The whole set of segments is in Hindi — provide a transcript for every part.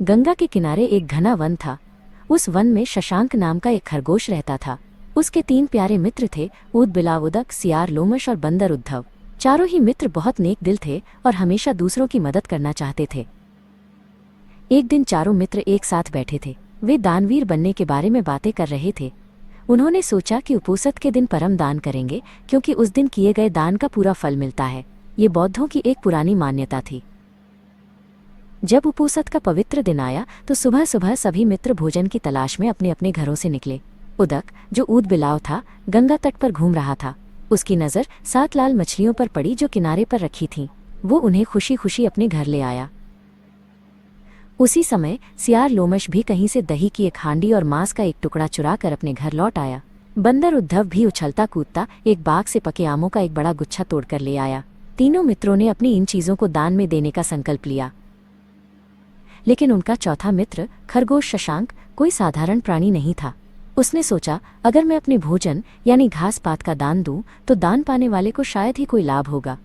गंगा के किनारे एक घना वन था। उस वन में शशांक नाम का एक खरगोश रहता था। उसके 3 प्यारे मित्र थे, ऊद बिलाव उदक, सियार लोमश और बंदर उद्धव। चारों ही मित्र बहुत नेक दिल थे और हमेशा दूसरों की मदद करना चाहते थे। एक दिन चारों मित्र एक साथ बैठे थे। वे दानवीर बनने के बारे में बातें कर रहे थे। उन्होंने सोचा कि उपोषित के दिन परम दान करेंगे, क्योंकि उस दिन किए गए दान का पूरा फल मिलता है। ये बौद्धों की एक पुरानी मान्यता थी। जब उपोषित का पवित्र दिन आया तो सुबह सुबह सभी मित्र भोजन की तलाश में अपने अपने घरों से निकले। उदक, जो ऊद बिलाव था, गंगा तट पर घूम रहा था। उसकी नज़र 7 लाल मछलियों पर पड़ी जो किनारे पर रखी थीं। वो उन्हें खुशी खुशी अपने घर ले आया। उसी समय सियार लोमश भी कहीं से दही की एक हांडी और मांस का एक टुकड़ा चुरा कर अपने घर लौट आया। बंदर उद्धव भी उछलता कूदता एक बाग से पके आमों का एक बड़ा गुच्छा तोड़कर ले आया। तीनों मित्रों ने अपनी इन चीज़ों को दान में देने का संकल्प लिया। लेकिन उनका चौथा मित्र खरगोश शशांक कोई साधारण प्राणी नहीं था। उसने सोचा, अगर मैं अपने भोजन यानी घास पात का दान दूं तो दान पाने वाले को शायद ही कोई लाभ होगा।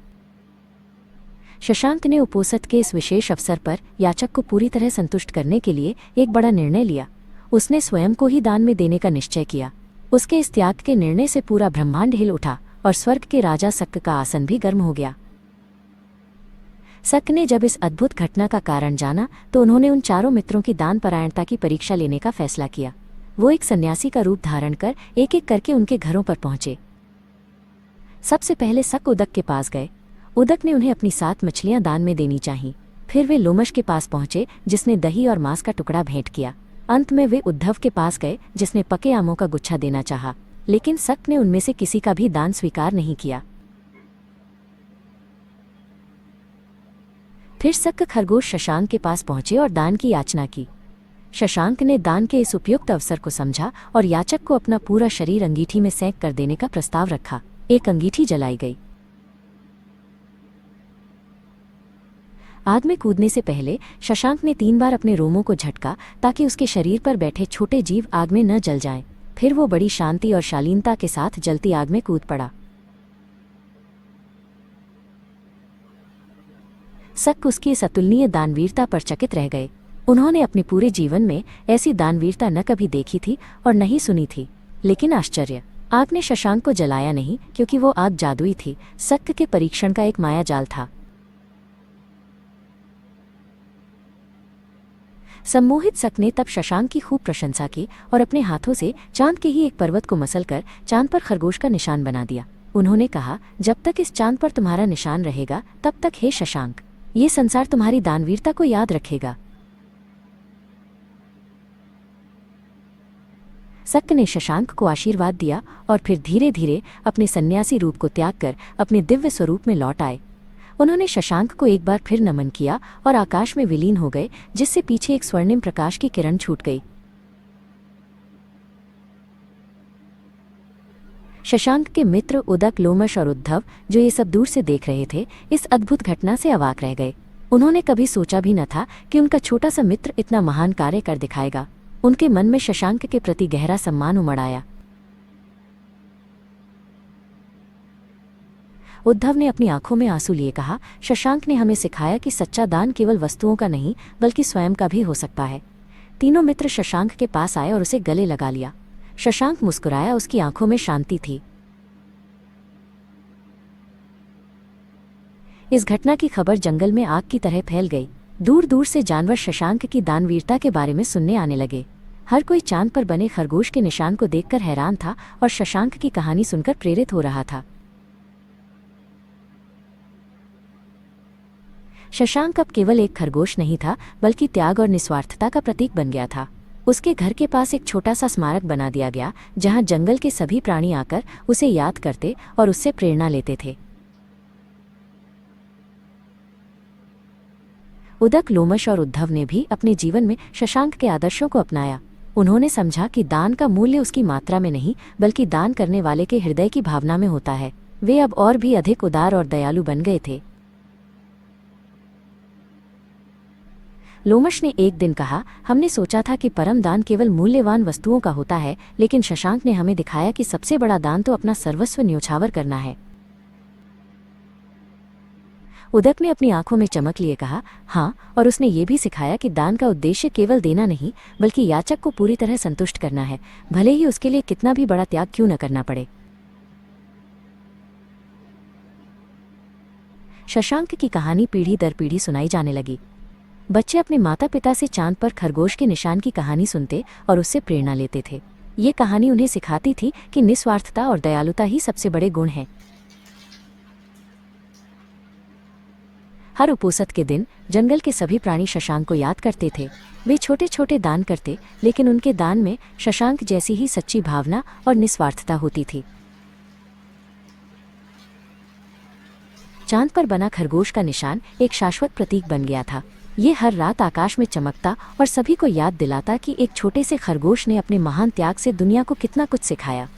शशांक ने उपोषित के इस विशेष अवसर पर याचक को पूरी तरह संतुष्ट करने के लिए एक बड़ा निर्णय लिया। उसने स्वयं को ही दान में देने का निश्चय किया। उसके इस त्याग के निर्णय से पूरा ब्रह्मांड हिल उठा और स्वर्ग के राजा शक का आसन भी गर्म हो गया। शक ने जब इस अद्भुत घटना का कारण जाना तो उन्होंने उन चारों मित्रों की दान परायणता की परीक्षा लेने का फैसला किया। वो एक सन्यासी का रूप धारण कर एक एक करके उनके घरों पर पहुंचे। सबसे पहले शक उदक के पास गए। उदक ने उन्हें अपनी 7 मछलियां दान में देनी चाहिए। फिर वे लोमश के पास पहुंचे, जिसने दही और मांस का टुकड़ा भेंट किया। अंत में वे उद्धव के पास गए, जिसने पके आमों का गुच्छा देना चाहा, लेकिन शक ने उनमें से किसी का भी दान स्वीकार नहीं किया। फिर शक खरगोश शशांक के पास पहुंचे और दान की याचना की। शशांक ने दान के इस उपयुक्त अवसर को समझा और याचक को अपना पूरा शरीर अंगीठी में सेंक कर देने का प्रस्ताव रखा। एक अंगीठी जलाई गई। आग में कूदने से पहले शशांक ने 3 बार अपने रोमों को झटका ताकि उसके शरीर पर बैठे छोटे जीव आग में न जल जाएं। फिर वो बड़ी शांति और शालीनता के साथ जलती आग में कूद पड़ा। शक उसकी इस अतुलनीय दानवीरता पर चकित रह गए। उन्होंने अपने पूरे जीवन में ऐसी दानवीरता न कभी देखी थी और न ही सुनी थी। लेकिन आश्चर्य, आग ने शशांक को जलाया नहीं, क्योंकि वो आग जादुई थी, शक के परीक्षण का एक मायाजाल था। सम्मोहित शक ने तब शशांक की खूब प्रशंसा की और अपने हाथों से चांद के ही एक पर्वत को मसलकर चांद पर खरगोश का निशान बना दिया। उन्होंने कहा, जब तक इस चांद पर तुम्हारा निशान रहेगा तब तक हे शशांक, ये संसार तुम्हारी दानवीरता को याद रखेगा। शक ने शशांक को आशीर्वाद दिया और फिर धीरे धीरे अपने सन्यासी रूप को त्याग कर अपने दिव्य स्वरूप में लौट आए। उन्होंने शशांक को एक बार फिर नमन किया और आकाश में विलीन हो गए, जिससे पीछे एक स्वर्णिम प्रकाश की किरण छूट गई। शशांक के मित्र उदक, लोमश और उद्धव, जो ये सब दूर से देख रहे थे, इस अद्भुत घटना से अवाक रह गए। उन्होंने कभी सोचा भी न था कि उनका छोटा सा मित्र इतना महान कार्य कर दिखाएगा। उनके मन में शशांक के प्रति गहरा सम्मान उमड़ आया। उद्धव ने अपनी आंखों में आंसू लिए कहा, शशांक ने हमें सिखाया कि सच्चा दान केवल वस्तुओं का नहीं बल्कि स्वयं का भी हो सकता है। तीनों मित्र शशांक के पास आए और उसे गले लगा लिया। शशांक मुस्कुराया, उसकी आंखों में शांति थी। इस घटना की खबर जंगल में आग की तरह फैल गई। दूर दूर से जानवर शशांक की दानवीरता के बारे में सुनने आने लगे। हर कोई चांद पर बने खरगोश के निशान को देखकर हैरान था और शशांक की कहानी सुनकर प्रेरित हो रहा था। शशांक अब केवल एक खरगोश नहीं था, बल्कि त्याग और निस्वार्थता का प्रतीक बन गया था। उसके घर के पास एक छोटा सा स्मारक बना दिया गया, जहां जंगल के सभी प्राणी आकर उसे याद करते और उससे प्रेरणा लेते थे। उदक, लोमश और उद्धव ने भी अपने जीवन में शशांक के आदर्शों को अपनाया। उन्होंने समझा कि दान का मूल्य उसकी मात्रा में नहीं बल्कि दान करने वाले के हृदय की भावना में होता है। वे अब और भी अधिक उदार और दयालु बन गए थे। लोमश ने एक दिन कहा, हमने सोचा था कि परम दान केवल मूल्यवान वस्तुओं का होता है, लेकिन शशांक ने हमें दिखाया कि सबसे बड़ा दान तो अपना सर्वस्व न्योछावर करना है। उदक ने अपनी आंखों में चमक लिए कहा, हाँ, और उसने ये भी सिखाया कि दान का उद्देश्य केवल देना नहीं बल्कि याचक को पूरी तरह संतुष्ट करना है, भले ही उसके लिए कितना भी बड़ा त्याग क्यों न करना पड़े। शशांक की कहानी पीढ़ी दर पीढ़ी सुनाई जाने लगी। बच्चे अपने माता पिता से चांद पर खरगोश के निशान की कहानी सुनते और उससे प्रेरणा लेते थे। ये कहानी उन्हें सिखाती थी कि निस्वार्थता और दयालुता ही सबसे बड़े गुण हैं। हर उपोषण के दिन जंगल के सभी प्राणी शशांक को याद करते थे। वे छोटे छोटे दान करते, लेकिन उनके दान में शशांक जैसी ही सच्ची भावना और निस्वार्थता होती थी। चांद पर बना खरगोश का निशान एक शाश्वत प्रतीक बन गया था। ये हर रात आकाश में चमकता और सभी को याद दिलाता कि एक छोटे से खरगोश ने अपने महान त्याग से दुनिया को कितना कुछ सिखाया।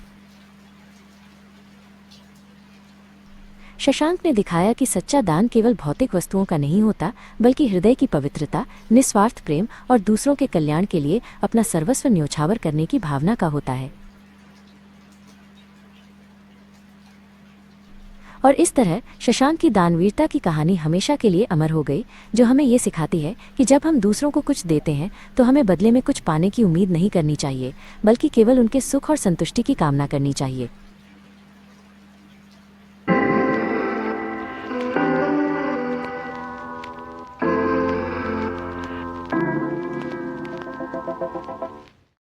शशांक ने दिखाया कि सच्चा दान केवल भौतिक वस्तुओं का नहीं होता, बल्कि हृदय की पवित्रता, निस्वार्थ प्रेम और दूसरों के कल्याण के लिए अपना सर्वस्व न्योछावर करने की भावना का होता है। और इस तरह शशांक की दानवीरता की कहानी हमेशा के लिए अमर हो गई, जो हमें ये सिखाती है कि जब हम दूसरों को कुछ देते हैं तो हमें बदले में कुछ पाने की उम्मीद नहीं करनी चाहिए, बल्कि केवल उनके सुख और संतुष्टि की कामना करनी चाहिए।